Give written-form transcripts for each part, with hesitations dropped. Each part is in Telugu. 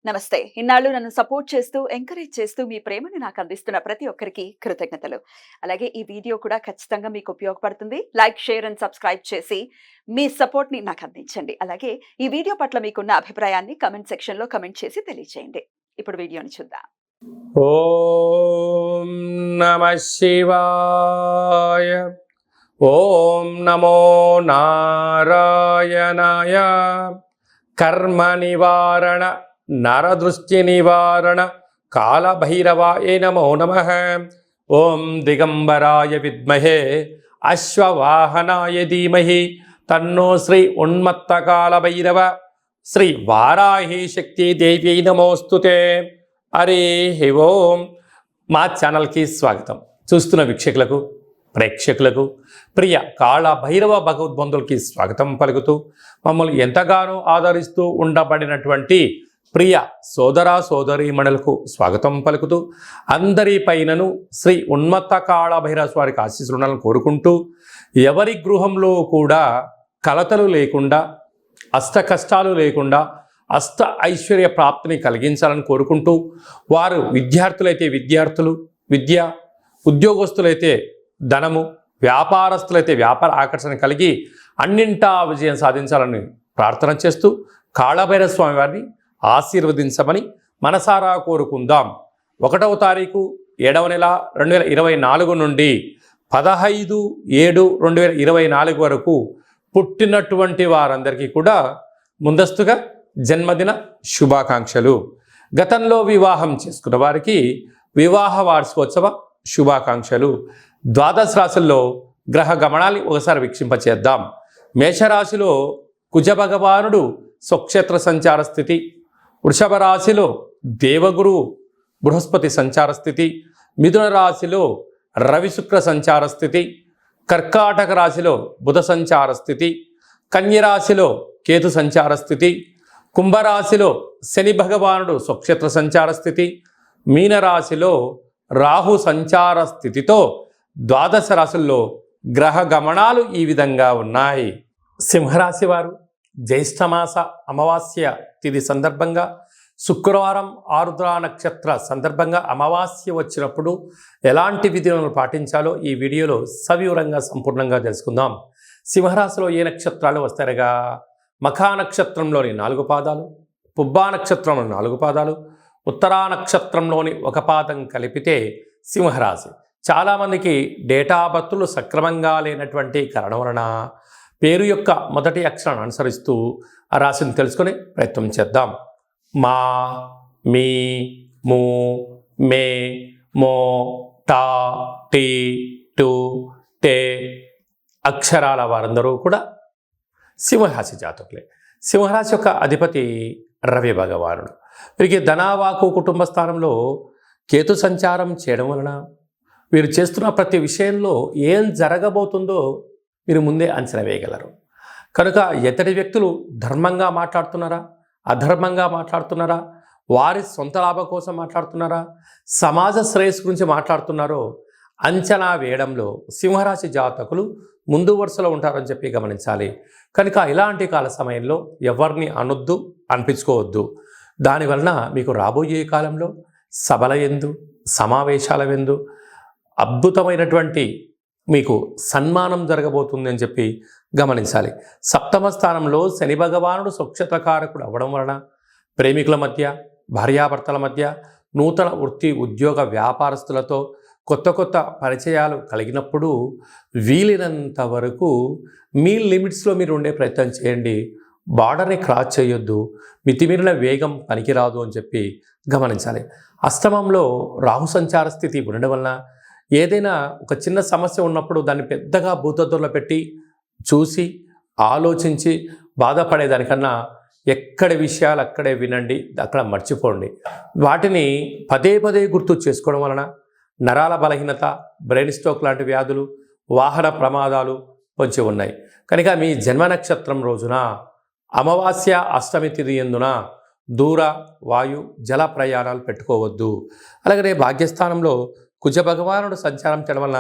నమస్తే. ఇన్నాళ్ళు నన్ను సపోర్ట్ చేస్తూ, ఎంకరేజ్ చేస్తూ మీ ప్రేమని నాకు అందిస్తున్న ప్రతి ఒక్కరికి కృతజ్ఞతలు. అలాగే ఈ వీడియో కూడా ఖచ్చితంగా మీకు ఉపయోగపడుతుంది. లైక్, షేర్ అండ్ సబ్స్క్రైబ్ చేసి మీ సపోర్ట్‌ని నాకు అందించండి. అలాగే ఈ వీడియో పట్ల మీకున్న అభిప్రాయాన్ని కామెంట్ సెక్షన్‌లో కామెంట్ చేసి తెలియజేయండి. ఇప్పుడు వీడియోని చూద్దాం. ఓం నమః శివాయ. ఓం నమో నారాయణాయ. కర్మ నివారణ నరదృష్టి నివారణ కాళభైరవాయ నమో నమః. ఓం దిగంబరాయ విద్మహే అశ్వవాహనాయ ధీమహి తన్నో శ్రీ ఉన్మత్త కాళభైరవ శ్రీ వారాహి శక్తి దేవ్యై నమోస్తుతే. హరి ఓం. మా ఛానల్కి స్వాగతం. చూస్తున్న వీక్షకులకు, ప్రేక్షకులకు, ప్రియ కాళభైరవ భగవద్బంధులకి స్వాగతం పలుకుతూ, మమ్మల్ని ఎంతగానో ఆదరిస్తూ ఉండబడినటువంటి ప్రియ సోదర సోదరీమణులకు స్వాగతం పలుకుతూ, అందరి పైనను శ్రీ ఉన్మత్త కాళభైరవ స్వారికి ఆశీస్సులు ఉండాలని కోరుకుంటూ, ఎవరి గృహంలో కూడా కలతలు లేకుండా, అష్ట కష్టాలు లేకుండా అష్ట ఐశ్వర్య ప్రాప్తిని కలిగించాలని కోరుకుంటూ, వారు విద్యార్థులైతే విద్యార్థులు విద్య, ఉద్యోగస్తులైతే ధనము, వ్యాపారస్తులైతే వ్యాపార ఆకర్షణ కలిగి అన్నింటా విజయం సాధించాలని ప్రార్థన చేస్తూ, కాళభైరవ స్వామి వారిని ఆశీర్వదించమని మనసారా కోరుకుందాం. 1వ తారీఖు 7వ నెల 2024 నుండి 15/7/2024 వరకు పుట్టినటువంటి వారందరికీ కూడా ముందస్తుగా జన్మదిన శుభాకాంక్షలు. గతంలో వివాహం చేసుకున్న వారికి వివాహ వార్షికోత్సవ శుభాకాంక్షలు. ద్వాదశ రాశుల్లో గ్రహ గమనాన్ని ఒకసారి వీక్షింపచేద్దాం. మేషరాశిలో కుజ భగవానుడు స్వక్షేత్ర సంచార స్థితి, వృషభ రాశిలో దేవగురు బృహస్పతి సంచార స్థితి, మిథున రాశిలో రవి శుక్ర సంచార స్థితి, కర్కాటక రాశిలో బుధ సంచార స్థితి, కన్యరాశిలో కేతు సంచార స్థితి, కుంభరాశిలో శని భగవానుడు స్వక్షేత్ర సంచార స్థితి, మీనరాశిలో రాహు సంచార స్థితితో ద్వాదశ రాశుల్లో గ్రహ గమనాలు ఈ విధంగా ఉన్నాయి. సింహరాశి వారు జ్యేష్ఠమాస అమావాస్య తిథి సందర్భంగా శుక్రవారం ఆరుద్ర నక్షత్ర సందర్భంగా అమావాస్య వచ్చినప్పుడు ఎలాంటి విధులను పాటించాలో ఈ వీడియోలో సవివరంగా సంపూర్ణంగా తెలుసుకుందాం. సింహరాశిలో ఏ నక్షత్రాలు వస్తారుగా? మఖా నక్షత్రంలోని 4 పాదాలు, పుబ్బా నక్షత్రంలోని 4 పాదాలు, ఉత్తరా నక్షత్రంలోని 1 పాదం కలిపితే సింహరాశి. చాలామందికి డేటా బర్త్లు సక్రమంగా లేనటువంటి కారణం వలన పేరు యొక్క మొదటి అక్షరాన్ని అనుసరిస్తూ ఆ రాశిని తెలుసుకునే ప్రయత్నం చేద్దాం. మా, మీ, ము, మే, మో, టా, టీ, టు, టే అక్షరాల వారందరూ కూడా సింహరాశి జాతకులే. సింహరాశి యొక్క అధిపతి రవి భగవానుడు. వీరికి ధనావాకు కుటుంబ స్థానంలో కేతు సంచారం చేయడం వలన వీరు చేస్తున్న ప్రతి విషయంలో ఏం జరగబోతుందో మీరు ముందే అంచనా వేయగలరు. కనుక ఎతడి వ్యక్తులు ధర్మంగా మాట్లాడుతున్నారా, అధర్మంగా మాట్లాడుతున్నారా, వారి సొంత లాభం కోసం మాట్లాడుతున్నారా, సమాజ శ్రేయస్సు గురించి మాట్లాడుతున్నారో అంచనా వేయడంలో సింహరాశి జాతకులు ముందు వరుసలో ఉంటారని చెప్పి గమనించాలి. కనుక ఇలాంటి కాల సమయంలో ఎవరిని అనొద్దు, అనిపించుకోవద్దు. దానివలన మీకు రాబోయే కాలంలో సభల యందు, సమావేశాల యందు అద్భుతమైనటువంటి మీకు సన్మానం జరగబోతుంది అని చెప్పి గమనించాలి. సప్తమ స్థానంలో శని భగవానుడు స్వక్షేత్రకారకుడు అవ్వడం వలన ప్రేమికుల మధ్య, భార్యాభర్తల మధ్య, నూతన వృత్తి ఉద్యోగ వ్యాపారస్తులతో కొత్త కొత్త పరిచయాలు కలిగినప్పుడు వీలైనంత వరకు మీ లిమిట్స్లో మీరు ఉండే ప్రయత్నం చేయండి. బార్డర్ని క్రాస్ చేయొద్దు. మితిమీరిన వేగం పనికిరాదు అని చెప్పి గమనించాలి. అష్టమంలో రాహు సంచార స్థితి ఉండడం వలన ఏదైనా ఒక చిన్న సమస్య ఉన్నప్పుడు దాన్ని పెద్దగా భూతద్దులో పెట్టి చూసి ఆలోచించి బాధపడేదానికన్నా ఎక్కడి విషయాలు అక్కడే వినండి, అక్కడ మర్చిపోండి. వాటిని పదే పదే గుర్తు చేసుకోవడం వలన నరాల బలహీనత, బ్రెయిన్ స్ట్రోక్ లాంటి వ్యాధులు, వాహన ప్రమాదాలు పొంచి ఉన్నాయి. కనుక మీ జన్మ నక్షత్రం రోజున అమావాస్య అష్టమి తిథి యందున దూర, వాయు, జల ప్రయాణాలు పెట్టుకోవద్దు. అలాగే భాగ్యస్థానంలో కుజ భగవానుడు సంచారం చేయడం వలన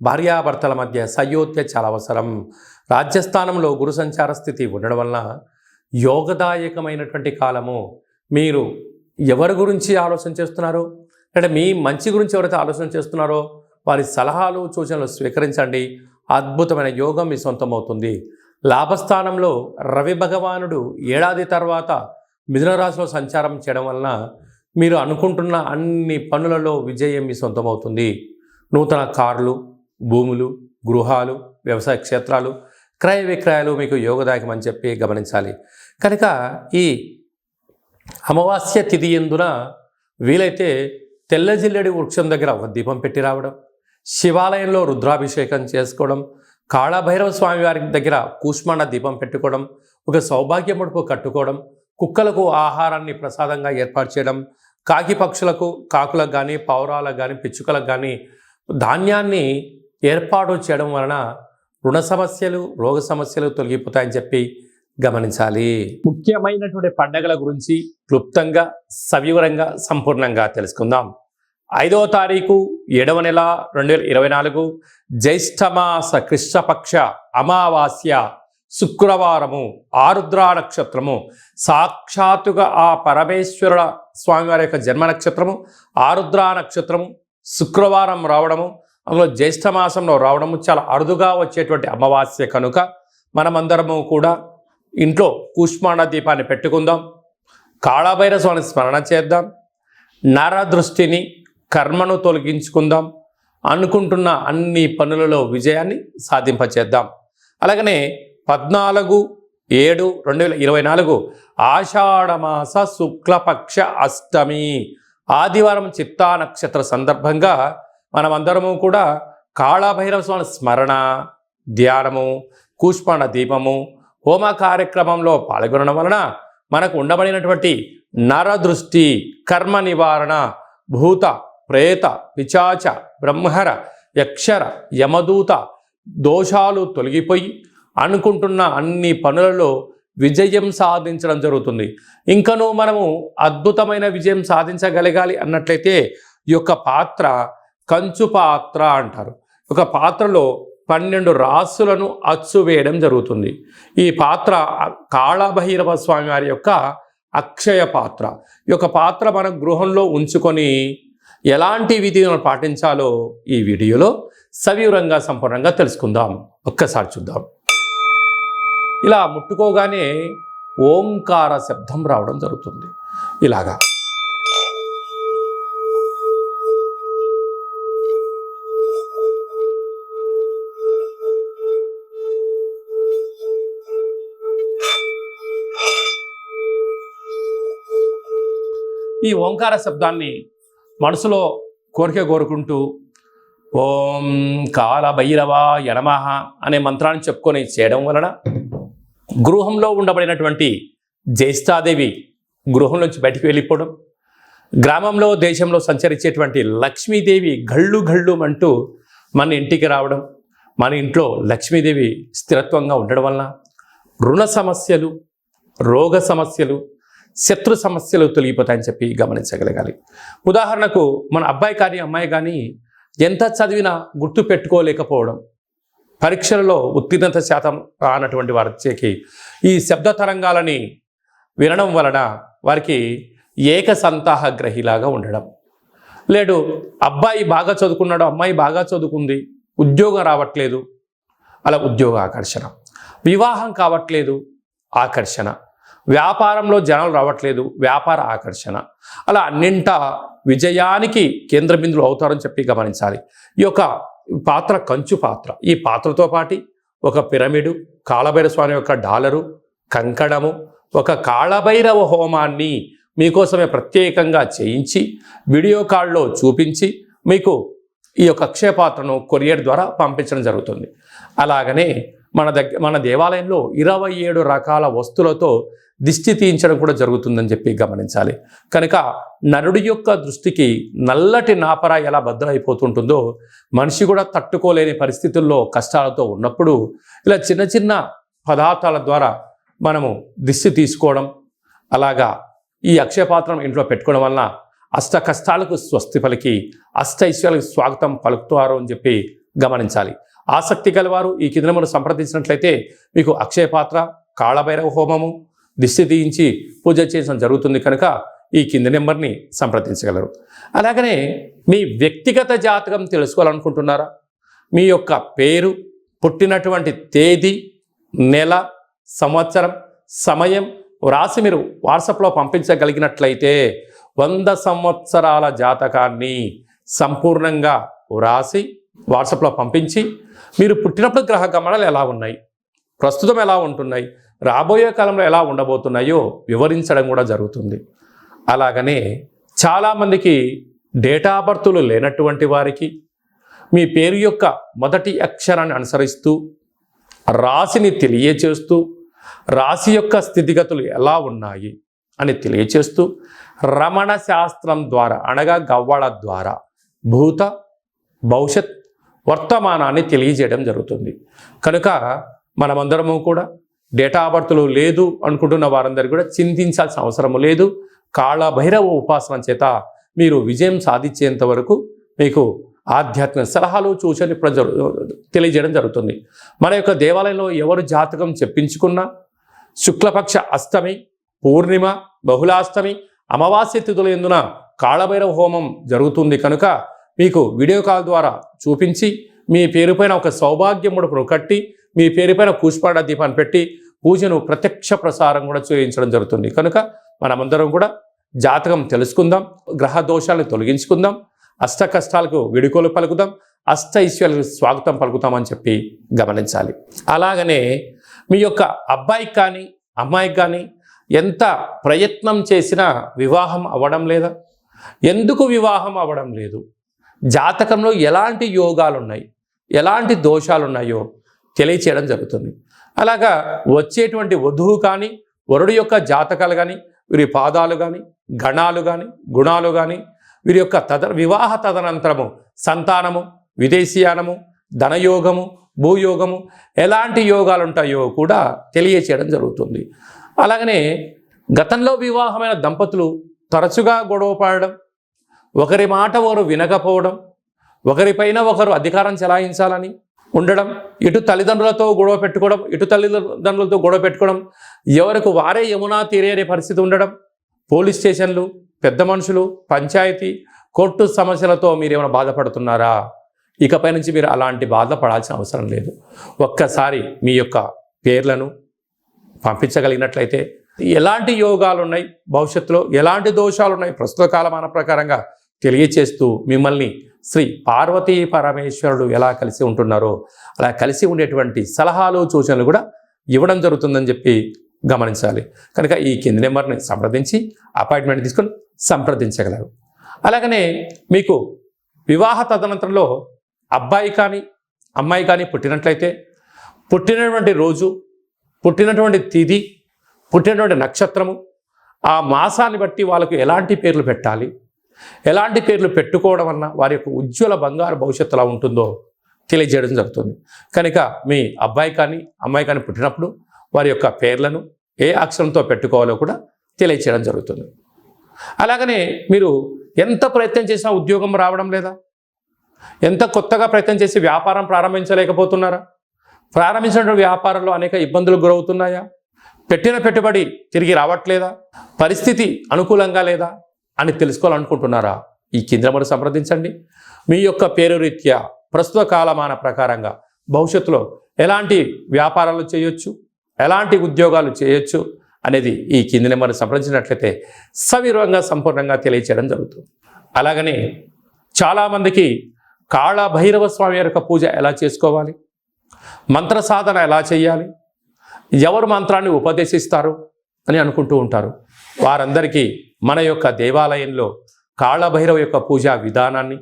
భార్యాభర్తల మధ్య సయోధ్య చాలా అవసరం. రాజ్యస్థానంలో గురు సంచార స్థితి ఉండడం వలన యోగదాయకమైనటువంటి కాలము. మీరు ఎవరి గురించి ఆలోచన చేస్తున్నారో, అంటే మీ మంచి గురించి ఎవరైతే ఆలోచన చేస్తున్నారో వారి సలహాలు సూచనలు స్వీకరించండి. అద్భుతమైన యోగం మీ సొంతం అవుతుంది. లాభస్థానంలో రవి భగవానుడు ఏడాది తర్వాత మిథున రాశిలో సంచారం చేయడం వలన మీరు అనుకుంటున్న అన్ని పనులలో విజయం మీ సొంతం అవుతుంది. నూతన కార్లు, భూములు, గృహాలు, వ్యవసాయ క్షేత్రాలు, క్రయ విక్రయాలు మీకు యోగదాయకం అని చెప్పి గమనించాలి. కనుక ఈ అమావాస్య తిథి ఎందున వీలైతే తెల్ల జిల్లెడి వృక్షం దగ్గర ఒక దీపం పెట్టి రావడం, శివాలయంలో రుద్రాభిషేకం చేసుకోవడం, కాళభైరవ స్వామి వారి దగ్గర కూష్మాండ దీపం పెట్టుకోవడం, ఒక సౌభాగ్య ముడుపు కట్టుకోవడం, కుక్కలకు ఆహారాన్ని ప్రసాదంగా ఏర్పాటు చేయడం, కాకి పక్షులకు, కాకులకు కానీ, పావురాలకు కానీ, పిచ్చుకలకు కానీ ధాన్యాన్ని ఏర్పాటు చేయడం వలన రుణ సమస్యలు, రోగ సమస్యలు తొలగిపోతాయని చెప్పి గమనించాలి. ముఖ్యమైనటువంటి పండగల గురించి క్లుప్తంగా, సవివరంగా, సంపూర్ణంగా తెలుసుకుందాం. 5వ తారీఖు 7వ నెల 2024 జ్యేష్ఠమాస కృష్ణపక్ష అమావాస్య శుక్రవారము, ఆరుద్ర నక్షత్రము, సాక్షాత్తుగా ఆ పరమేశ్వరుల స్వామివారి యొక్క జన్మ నక్షత్రము ఆరుద్ర నక్షత్రము శుక్రవారం రావడము, అందులో జ్యేష్ఠమాసంలో రావడము చాలా అరుదుగా వచ్చేటువంటి అమావాస్య కనుక మనమందరము కూడా ఇంట్లో కూష్మాండ దీపాన్ని పెట్టుకుందాం. కాళభైరవ స్వామిని స్మరణ చేద్దాం. నరదృష్టిని, కర్మను తొలగించుకుందాం. అనుకుంటున్న అన్ని పనులలో విజయాన్ని సాధింపచేద్దాం. అలాగనే 14/7/2024 ఆషాఢమాస శుక్లపక్ష అష్టమి ఆదివారం చిత్తా నక్షత్ర సందర్భంగా మనమందరము కూడా కాళభైరవ స్వామి స్మరణ, ధ్యానము, కూష్మాండ దీపము, హోమ కార్యక్రమంలో పాల్గొనడం వలన మనకు ఉండబడినటువంటి నరదృష్టి, కర్మ నివారణ, భూత, ప్రేత, పిశాచ, బ్రహ్మర, యక్షర, యమదూత దోషాలు తొలగిపోయి అనుకుంటున్న అన్ని పనులలో విజయం సాధించడం జరుగుతుంది. ఇంకనూ మనము అద్భుతమైన విజయం సాధించగలగాలి అన్నట్లయితే ఈ యొక్క పాత్ర కంచు పాత్ర అంటారు. ఒక పాత్రలో 12 రాసులను అచ్చు వేయడం జరుగుతుంది. ఈ పాత్ర కాళభైరవ స్వామి వారి యొక్క అక్షయ పాత్ర. ఈ యొక్క పాత్ర మన గృహంలో ఉంచుకొని ఎలాంటి విధులను పాటించాలో ఈ వీడియోలో సవివరంగా సంపూర్ణంగా తెలుసుకుందాం. ఒక్కసారి చూద్దాం. ఇలా ముట్టుకోగానే ఓంకార శబ్దం రావడం జరుగుతుంది. ఇలాగా ఈ ఓంకార శబ్దాన్ని మనసులో కోరిక కోరుకుంటూ ఓం కాళభైరవాయ నమః అనే మంత్రాన్ని చెప్పుకొని చేయడం వలన గృహంలో ఉండబడినటువంటి జ్యేష్ఠాదేవి గృహం నుంచి బయటికి వెళ్ళిపోవడం, గ్రామంలో, దేశంలో సంచరించేటువంటి లక్ష్మీదేవి గళ్ళు గళ్ళు అంటూ మన ఇంటికి రావడం, మన ఇంట్లో లక్ష్మీదేవి స్థిరత్వంగా ఉండడం వలన రుణ సమస్యలు, రోగ సమస్యలు, శత్రు సమస్యలు తొలగిపోతాయని చెప్పి గమనించగలగాలి. ఉదాహరణకు మన అబ్బాయి కానీ అమ్మాయి కానీ ఎంత చదివినా గుర్తు పెట్టుకోలేకపోవడం, పరీక్షలలో ఉత్తీర్ణత శాతం రానటువంటి వారికి ఈ శబ్ద తరంగాలని వినడం వలన వారికి ఏకసంతాహ గ్రహిలాగా ఉండడం, లేడు అబ్బాయి బాగా చదువుకున్నాడు, అమ్మాయి బాగా చదువుకుంది, ఉద్యోగం రావట్లేదు, అలా ఉద్యోగ ఆకర్షణ, వివాహం కావట్లేదు, ఆకర్షణ, వ్యాపారంలో జనాలు రావట్లేదు, వ్యాపార ఆకర్షణ, అలా అన్నింట విజయానికి కేంద్ర బిందువులు అవుతారని చెప్పి గమనించాలి. ఈ యొక్క పాత్ర కంచు పాత్ర. ఈ పాత్రతో పాటు ఒక పిరమిడు, కాళభైరవ స్వామి యొక్క డాలరు, కంకణము, ఒక కాళభైరవ హోమాన్ని మీకోసమే ప్రత్యేకంగా చేయించి వీడియో కాల్లో చూపించి మీకు ఈ యొక్క అక్షయ పాత్రను కొరియర్ ద్వారా పంపించడం జరుగుతుంది. అలాగనే మన దేవాలయంలో 27 రకాల వస్తువులతో దిష్టి తీయించడం కూడా జరుగుతుందని చెప్పి గమనించాలి. కనుక నరుడి యొక్క దృష్టికి నల్లటి నాపర ఎలా బద్దలైపోతుంటుందో మనిషి కూడా తట్టుకోలేని పరిస్థితుల్లో కష్టాలతో ఉన్నప్పుడు ఇలా చిన్న చిన్న పదార్థాల ద్వారా మనము దిష్టి తీసుకోవడం, అలాగా ఈ అక్షయపాత్రం ఇంట్లో పెట్టుకోవడం వలన అష్ట కష్టాలకు స్వస్తి పలికి అష్ట ఐశ్వర్యాలకు స్వాగతం పలుకుతారు అని చెప్పి గమనించాలి. ఆసక్తి గలవారు ఈ కింద మనం సంప్రదించినట్లయితే మీకు అక్షయ పాత్ర, కాళభైరవ హోమము, దిష్టి తీయించి పూజ చేయడం జరుగుతుంది. కనుక ఈ కింది నెంబర్ని సంప్రదించగలరు. అలాగనే మీ వ్యక్తిగత జాతకం తెలుసుకోవాలనుకుంటున్నారా? మీ యొక్క పేరు, పుట్టినటువంటి తేదీ, నెల, సంవత్సరం, సమయం వ్రాసి మీరు వాట్సాప్లో పంపించగలిగినట్లయితే 100 సంవత్సరాల జాతకాన్ని సంపూర్ణంగా వ్రాసి వాట్సాప్లో పంపించి మీరు పుట్టినప్పుడు గ్రహ గమనాలు ఎలా ఉన్నాయి, ప్రస్తుతం ఎలా ఉంటున్నాయి, రాబోయే కాలంలో ఎలా ఉండబోతున్నాయో వివరించడం కూడా జరుగుతుంది. అలాగనే చాలామందికి డేటా బర్తులు లేనటువంటి వారికి మీ పేరు యొక్క మొదటి అక్షరాన్ని అనుసరిస్తూ రాశిని తెలియచేస్తూ రాశి యొక్క స్థితిగతులు ఎలా ఉన్నాయి అని తెలియచేస్తూ రమణ శాస్త్రం ద్వారా అనగా గవ్వళ ద్వారా భూత భవిష్యత్ వర్తమానాన్ని తెలియజేయడం జరుగుతుంది. కనుక మనమందరము కూడా డేటా బర్తులు లేదు అనుకుంటున్న వారందరూ కూడా చింతించాల్సిన అవసరం లేదు. కాళభైరవ ఉపాసన చేత మీరు విజయం సాధించేంత వరకు మీకు ఆధ్యాత్మిక సలహాలు సూచనలు తెలియజేయడం జరుగుతుంది. మన యొక్క దేవాలయంలో ఎవరు జాతకం చెప్పించుకున్నా శుక్లపక్ష అష్టమి, పూర్ణిమ, బహుళాష్టమి, అమావాస్య తిథుల యందున కాళభైరవ హోమం జరుగుతుంది. కనుక మీకు వీడియో కాల్ ద్వారా చూపించి మీ పేరుపైన ఒక సౌభాగ్య ముడుపును కట్టి మీ పేరుపైన కూష్పాడ దీపాన్ని పెట్టి పూజను ప్రత్యక్ష ప్రసారం కూడా చేయించడం జరుగుతుంది. కనుక మనమందరం కూడా జాతకం తెలుసుకుందాం, గ్రహ దోషాలను తొలగించుకుందాం, అష్ట కష్టాలకు విడుకోలు పలుకుదాం, అష్ట ఐశ్వర్యాలకు స్వాగతం పలుకుతామని చెప్పి గమనించాలి. అలాగనే మీ యొక్క అబ్బాయికి కానీ అమ్మాయికి కానీ ఎంత ప్రయత్నం చేసినా వివాహం అవ్వడం లేదా? ఎందుకు వివాహం అవ్వడం లేదు? జాతకంలో ఎలాంటి యోగాలు ఉన్నాయి, ఎలాంటి దోషాలు ఉన్నాయో తెలియచేయడం జరుగుతుంది. అలాగా వచ్చేటువంటి వధువు కానీ వరుడు యొక్క జాతకాలు కానీ వీరి పాదాలు కానీ గణాలు కానీ గుణాలు కానీ వీరి యొక్క వివాహ తదనంతరము సంతానము, విదేశీయానము, ధనయోగము, భూయోగము ఎలాంటి యోగాలు ఉంటాయో కూడా తెలియచేయడం జరుగుతుంది. అలాగనే గతంలో వివాహమైన దంపతులు తరచుగా గొడవ పడడం, ఒకరి మాట ఒకరు వినకపోవడం, ఒకరిపైన ఒకరు అధికారం చెలాయించాలని ఉండడం, ఇటు తల్లిదండ్రులతో గొడవ పెట్టుకోవడం, ఇటు తల్లిదండ్రులతో గొడవ పెట్టుకోవడం, ఎవరికి వారే యమునా తీరే అనే పరిస్థితి ఉండడం, పోలీస్ స్టేషన్లు, పెద్ద మనుషులు, పంచాయతీ, కోర్టు సమస్యలతో మీరు ఏమైనా బాధపడుతున్నారా? ఇకపై నుంచి మీరు అలాంటి బాధపడాల్సిన అవసరం లేదు. ఒక్కసారి మీ యొక్క పేర్లను పంపించగలిగినట్లయితే ఎలాంటి యోగాలు ఉన్నాయి, భవిష్యత్తులో ఎలాంటి దోషాలు ఉన్నాయి ప్రస్తుత కాలమాన ప్రకారంగా తెలియచేస్తూ మిమ్మల్ని శ్రీ పార్వతీ పరమేశ్వరుడు ఎలా కలిసి ఉంటున్నారో అలా కలిసి ఉండేటువంటి సలహాలు సూచనలు కూడా ఇవ్వడం జరుగుతుందని చెప్పి గమనించాలి. కనుక ఈ కింది నెంబర్ని సంప్రదించి అపాయింట్మెంట్ తీసుకొని సంప్రదించగలరు. అలాగనే మీకు వివాహ తదనంతరంలో అబ్బాయి కానీ అమ్మాయి కానీ పుట్టినట్లయితే పుట్టినటువంటి రోజు, పుట్టినటువంటి తిథి, పుట్టినటువంటి నక్షత్రము, ఆ మాసాన్ని బట్టి వాళ్ళకు ఎలాంటి పేర్లు పెట్టాలి, ఎలాంటి పేర్లు పెట్టుకోవడం వలన వారి యొక్క ఉజ్వల బంగారు భవిష్యత్తు ఎలా ఉంటుందో తెలియజేయడం జరుగుతుంది. కనుక మీ అబ్బాయి కానీ అమ్మాయి కానీ పుట్టినప్పుడు వారి యొక్క పేర్లను ఏ అక్షరంతో పెట్టుకోవాలో కూడా తెలియచేయడం జరుగుతుంది. అలాగనే మీరు ఎంత ప్రయత్నం చేసినా ఉద్యోగం రావడం లేదా? ఎంత కొత్తగా ప్రయత్నం చేసి వ్యాపారం ప్రారంభించలేకపోతున్నారా? ప్రారంభించిన వ్యాపారంలో అనేక ఇబ్బందులు గురవుతున్నాయా? పెట్టిన పెట్టుబడి తిరిగి రావట్లేదా? పరిస్థితి అనుకూలంగా లేదా అని తెలుసుకోవాలనుకుంటున్నారా? ఈ కింద నెంబర్ సంప్రదించండి. మీ యొక్క పేరు రీత్యా ప్రస్తుత కాలమాన ప్రకారంగా భవిష్యత్తులో ఎలాంటి వ్యాపారాలు చేయొచ్చు, ఎలాంటి ఉద్యోగాలు చేయొచ్చు అనేది ఈ కింది నెంబర్ సంప్రదించినట్లయితే సవివరంగా సంపూర్ణంగా తెలియచేయడం జరుగుతుంది. అలాగనే చాలామందికి కాళభైరవ స్వామి యొక్క పూజ ఎలా చేసుకోవాలి, మంత్ర సాధన ఎలా చేయాలి, ఎవరు మంత్రాన్ని ఉపదేశిస్తారు అని అనుకుంటూ ఉంటారు. వారందరికీ మన యొక్క దేవాలయంలో కాళభైరవ యొక్క పూజా విధానాన్ని,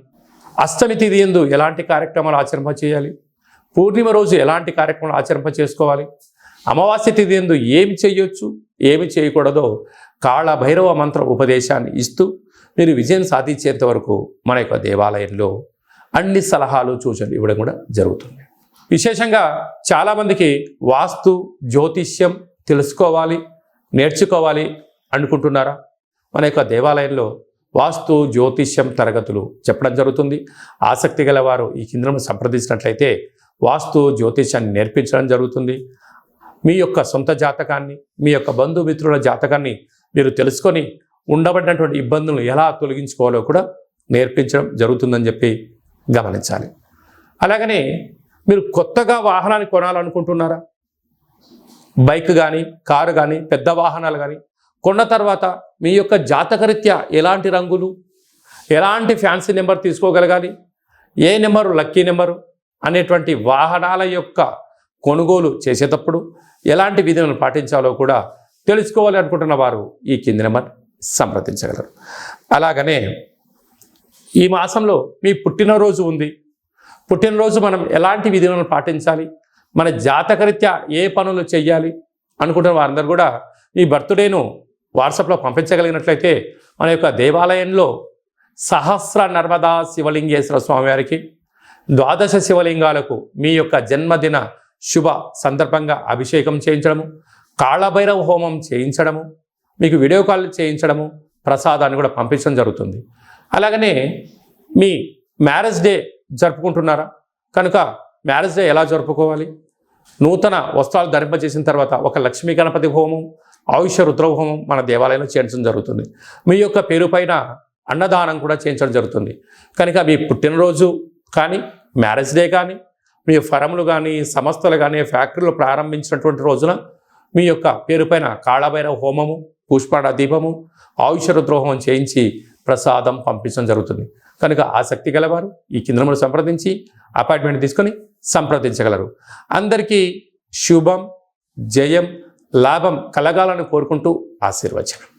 అష్టమి తిథి యందు ఎలాంటి కార్యక్రమాలు ఆచరింప చేయాలి, పూర్ణిమ రోజు ఎలాంటి కార్యక్రమాలు ఆచరింప చేసుకోవాలి, అమావాస్య తిథి యందు ఏమి చేయొచ్చు, ఏమి చేయకూడదో కాళభైరవ మంత్ర ఉపదేశాన్ని ఇస్తూ మీరు విజయం సాధించేంత వరకు మన యొక్క దేవాలయంలో అన్ని సలహాలు సూచనలు ఇవ్వడం కూడా జరుగుతుంది. విశేషంగా చాలామందికి వాస్తు జ్యోతిష్యం తెలుసుకోవాలి, నేర్చుకోవాలి అనుకుంటున్నారా? మన యొక్క దేవాలయంలో వాస్తు జ్యోతిష్యం తరగతులు చెప్పడం జరుగుతుంది. ఆసక్తి గల వారు ఈ కింద సంప్రదించినట్లయితే వాస్తు జ్యోతిష్యాన్ని నేర్పించడం జరుగుతుంది. మీ యొక్క సొంత జాతకాన్ని, మీ యొక్క బంధుమిత్రుల జాతకాన్ని మీరు తెలుసుకొని ఉండబడినటువంటి ఇబ్బందులను ఎలా తొలగించుకోవాలో కూడా నేర్పించడం జరుగుతుందని చెప్పి గమనించాలి. అలాగనే మీరు కొత్తగా వాహనాన్ని కొనాలనుకుంటున్నారా? బైక్ కానీ, కారు కానీ, పెద్ద వాహనాలు కానీ కొన్న తర్వాత మీ యొక్క జాతకరీత్యా ఎలాంటి రంగులు, ఎలాంటి ఫ్యాన్సీ నెంబర్ తీసుకోగలగాలి, ఏ నెంబరు లక్కీ నెంబరు అనేటువంటి వాహనాల యొక్క కొనుగోలు చేసేటప్పుడు ఎలాంటి విధులను పాటించాలో కూడా తెలుసుకోవాలి అనుకుంటున్న వారు ఈ కింది నెంబర్ సంప్రదించగలరు. అలాగనే ఈ మాసంలో మీ పుట్టినరోజు ఉంది. పుట్టినరోజు మనం ఎలాంటి విధులను పాటించాలి, మన జాతకరీత్యా ఏ పనులు చేయాలి అనుకుంటున్న వారందరూ కూడా ఈ బర్త్డేను వాట్సాప్లో పంపించగలిగినట్లయితే మన యొక్క దేవాలయంలో సహస్ర నర్మదా శివలింగేశ్వర స్వామివారికి 12 శివలింగాలకు మీ యొక్క జన్మదిన శుభ సందర్భంగా అభిషేకం చేయించడము, కాళభైరవ హోమం చేయించడము, మీకు వీడియో కాల్ చేయించడము, ప్రసాదాన్ని కూడా పంపించడం జరుగుతుంది. అలాగనే మీ మ్యారేజ్ డే జరుపుకుంటున్నారా కనుక మ్యారేజ్ డే ఎలా జరుపుకోవాలి, నూతన వస్త్రాలు ధరింపజేసిన తర్వాత ఒక లక్ష్మీ గణపతి హోమం, ఆయుష రుద్ర హోమం మన దేవాలయంలో చేయించడం జరుగుతుంది. మీ యొక్క పేరు పైన అన్నదానం కూడా చేయించడం జరుగుతుంది. కనుక మీ పుట్టినరోజు కానీ, మ్యారేజ్ డే కానీ, మీ ఫరములు కానీ, సంస్థలు కానీ, ఫ్యాక్టరీలు ప్రారంభించినటువంటి రోజున మీ యొక్క పేరు పైన కాళభైరవ హోమము, పుష్పాడ దీపము, ఆయుష రుద్ర హోమం చేయించి ప్రసాదం పంపించడం జరుగుతుంది. కనుక ఆసక్తి గలవారు ఈ కింద సంప్రదించి అపాయింట్మెంట్ తీసుకొని సంప్రదించగలరు. అందరికీ శుభం, జయం, లాభం కలగాలని కోరుకుంటూ ఆశీర్వచనం.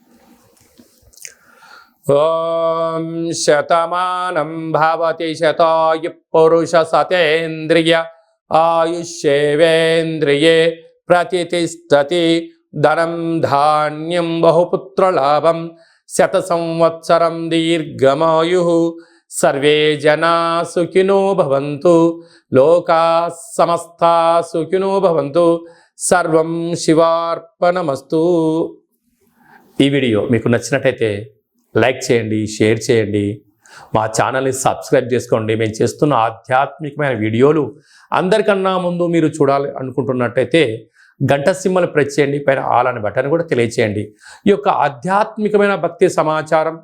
ఓం శతమానం భవతి శతాయు పురుష సతేంద్రియ ఆయుష్యేవేంద్రియే ప్రతిష్టతి ధనం ధాన్యం బహుపుత్రలాభం శత సంవత్సరం దీర్ఘమాయు సర్వే జనా సుఖినో భవంతు లోకా సమస్తా సుఖినో భవంతు సర్వం శివార్పణమస్తు. ఈ వీడియో మీకు నచ్చినట్టయితే లైక్ చేయండి, షేర్ చేయండి, మా ఛానల్ని సబ్స్క్రైబ్ చేసుకోండి. మేము చేస్తున్న ఆధ్యాత్మికమైన వీడియోలు అందరికన్నా ముందు మీరు చూడాలి అనుకుంటున్నట్టయితే గంట సింబల్ ప్రెస్ చేయండి, పైన ఆల్ అనే బటన్ కూడా తెలియచేయండి. ఈ యొక్క ఆధ్యాత్మికమైన భక్తి సమాచారం,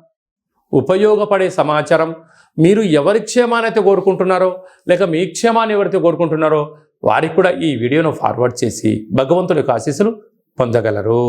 ఉపయోగపడే సమాచారం మీరు ఎవరి క్షేమాన్ని అయితే కోరుకుంటున్నారో లేక మీ క్షేమాన్ని ఎవరైతే కోరుకుంటున్నారో వారికి కూడా ఈ వీడియోను ఫార్వర్డ్ చేసి భగవంతుడి యొక్క ఆశీస్సులు పొందగలరు.